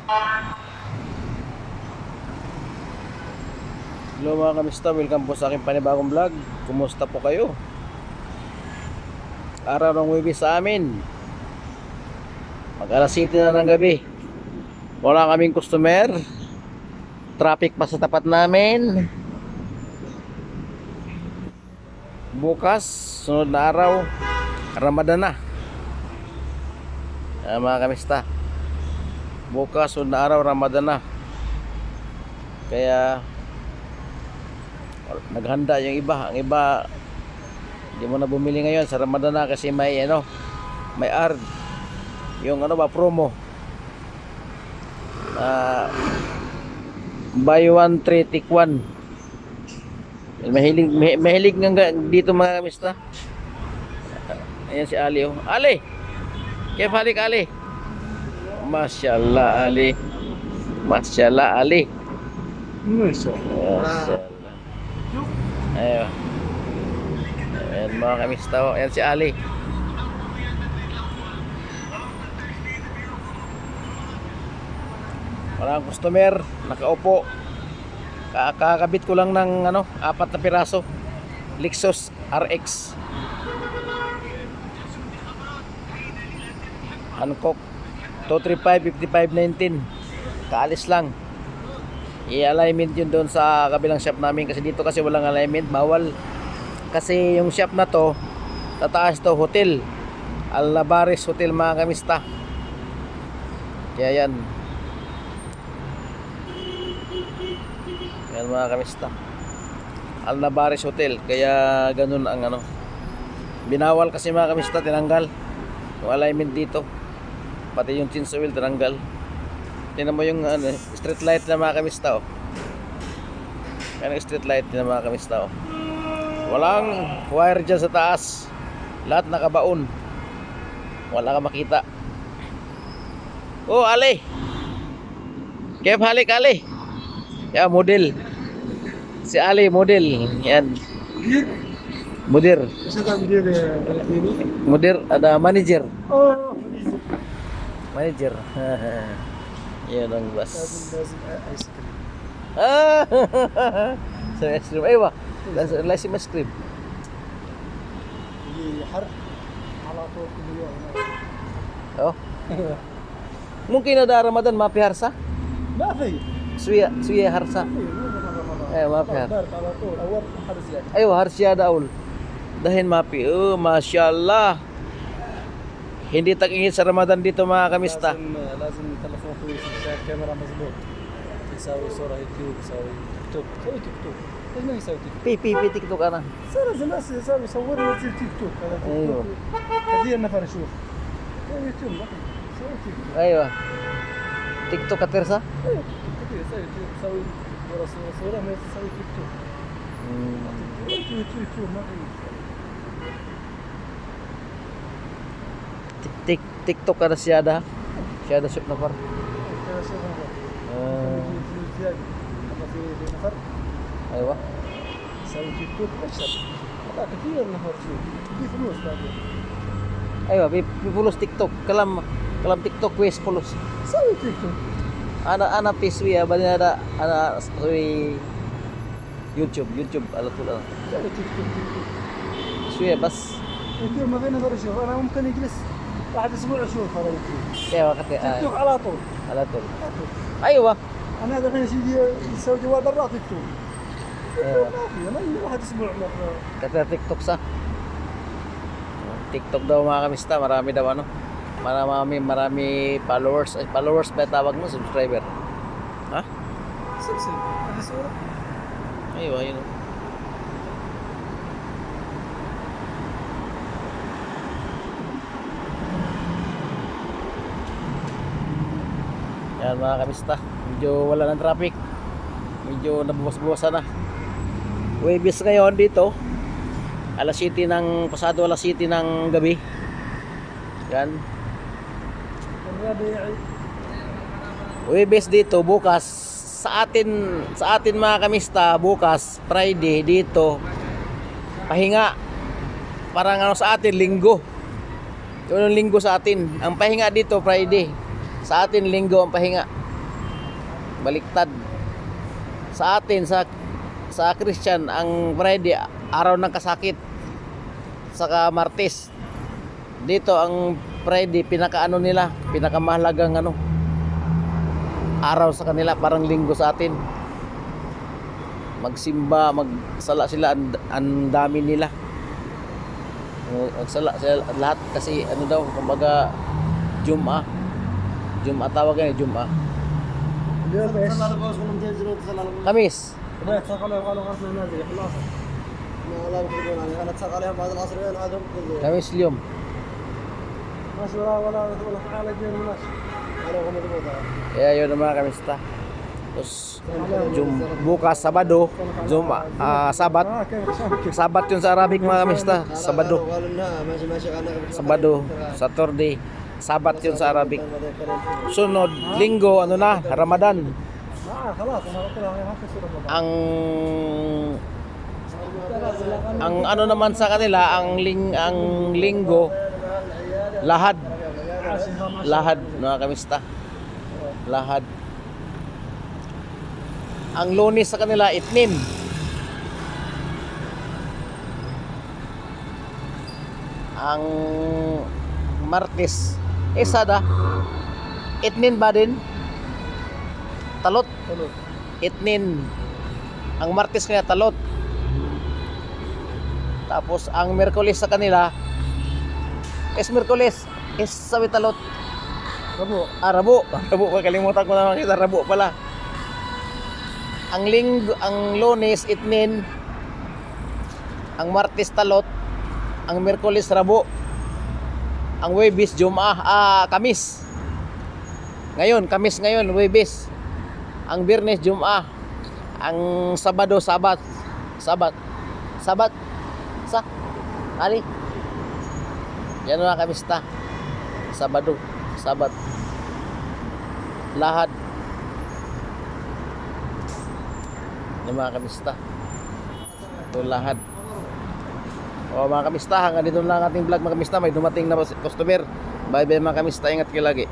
Hello mga kamista, welcome po sa aking panibagong vlog. Kumusta po kayo? Araw ng Huwebes sa amin. Mag-alas 7 na ng gabi. Wala kaming customer. Traffic pa sa tapat namin. Bukas, sunod na araw, Ramadan na. Mga kamista, bukas, sunod na araw, Ramadan na. Kaya naghanda yung iba. Ang iba hindi mo na bumili ngayon sa Ramadan na kasi may may ARD, yung promo, buy one trade take one. Mahilig nga dito mga kamista. Ayan si Ali, oh. Ali, kaya balik Ali. Masyaallah Ali, masyaallah Ali, masyaallah. Ayan. Ayan mga kamista, oh. Ayan si Ali. Walang customer, nakaupo. Kakabit ko lang ng 4 na piraso Lexus RX Hancock 235-55-19. Kaalis lang. I-alignment yun doon sa kabilang shop namin kasi dito kasi walang alignment, bawal. Kasi yung shop na to, tataas to, hotel Alnabares Hotel mga kamista. Kaya yan mga kamista, Alnabares Hotel. Kaya ganun ang binawal kasi mga kamista, tinanggal yung alignment dito, pati yung chainsaw wheel tinanggal. Tingnan mo yung street light na mga kamista, oh. Yan ang street light na mga kamista, oh. Walang wire dyan sa taas, lahat nakabaon, wala ka makita. Oh Ali, kaya halik Ali. Ya, model. Si Ali model. Yan. Mudir. Mudir ada manager. Oh, Manager. Yan ang bas. Sa ice cream. Aywa. Lasi ice cream. حر على طول كل يوم. Oh. Mungkin ada Ramadan ma fi harsa? ما في Suya harsa. Ma fi har. برد على طول اول حر زياده. Aywa harsyada aul. Dahin mapi. Oh, masyaallah. Hindi tag-ingit sa Ramadan dito mga kamista. لازم تلفون كويس، الكاميرا مظبوط، يساوي صوره يوتيوب، يساوي تيك توك، يسوي تيك توك. ليش ما يسوي تيك توك؟ Pi TikTok ana. صار الناس يسوي يصور وينزل تيك توك. هذا تيك أيوه. توك كثير نفر يشوف. يسوي يوتيوب ما في. يسوي تيك توك. Aywa. TikTok katirsa? ايوه كثير يسوي يسوي صوره ما يسوي تيك توك. يوتيوب ما في. TikTok ada siada. Siada shop nafar. كذا شيء هذا. في زياده. لما في نفر Aywa. يسوي تيك توك اكثر. هذا كثير نفر يشوف. في فلوس بعدين. Aywa, pipulus TikTok. Kalam TikTok wes pulus. سوي تيك توك. Ana piswi ya, bali ada sui YouTube ala tula. سوي تيك توك تيك توك. Piswi ya bas. يوتيوب ما في نفر يشوف. انا ممكن يجلس بعد اسبوع اشوف هذا يوتيوب. Kaya wakati تيك توك على طول. ala tula. Aywa. انا هذا الحين يجي يسوي جوال برا تيك توك. Aywa. ما في ما واحد اسبوع مرة. Kata TikTok sa. TikTok daw mga kamista, marami daw marami followers. Ay, followers ba tawag mo? Subscriber. Ha? سلسل هذه صورة. Aywa, yun. Yan mga kamista, medyo wala ng traffic, medyo nabuwas-buwasan na. Huwebes ngayon dito, pasado alas 7 ng gabi. Yan, الربيعي. Huwebes dito, bukas sa atin mga kamista, bukas Friday dito pahinga. Parang sa atin linggo. Yun ang linggo sa atin. Ang pahinga dito Friday. Sa atin linggo ang pahinga. Baliktad. Sa atin, sa Christian, ang Friday, araw ng kasakit. Saka Martes. Dito, ang Friday, pinakaano nila, pinakamahalagang ano, araw sa kanila, parang linggo sa atin. Magsimba, magsala sila, ang dami nila. Magsala sila lahat kasi ano daw, kumbaga Jum'ah. Jum'ah tawag yan, Jum'ah. Kamis. لا اتساق عليهم قالوا غسل نازل خلاص لا يقولون يعني انا اتساق عليهم بعد العصر وين عادهم Kamis Lyom. ماشي ولا تعالى جينا ماشي قالوا هم مضبوطه Kaya yun ang mga kamista. Tapos bukas Sabado, Sabat. Sabat yun sa Arabic mga kamista. Sabado. قالوا انها ماشي ماشي انا Sabado, Saturday. Sabat yun sa Arabic. Sunod, Linggo, ano na, Ramadan. خلاص انا قلت لهم ما في رمضان Ang ano naman sa kanila, ang Linggo, Lahad. Lahad, mga kamista. Lahad. Ang Lunes sa kanila, Itnin. Ang Martes, Isada. Itnin ba din? Talot. Itnin. Ang Martes kaya talot. Tapos ang Miyerkules sa kanila is Miyerkules, is sabi talot. ربو Rabo. Rabo, kalimutan ko na makita, Rabo pala. Ang Linggo, ang Lunes, Itnin. Ang Martes talot. Ang Miyerkules Rabo. Ang Huwebes Jum'ah, Kamis. Ngayon, Kamis ngayon, Huwebes. Ang Biyernes Jum'ah. Ang Sabado Sabat. Sabat. Sa Ali. Yan mga kamista. Sabado, Sabat. Lahad. Yan mga kamista. Ito lahad. O mga kamista, hanggang dito lang ating vlog mga kamista. May dumating na customer. Bye bye mga kamista. Ingat kayo lagi.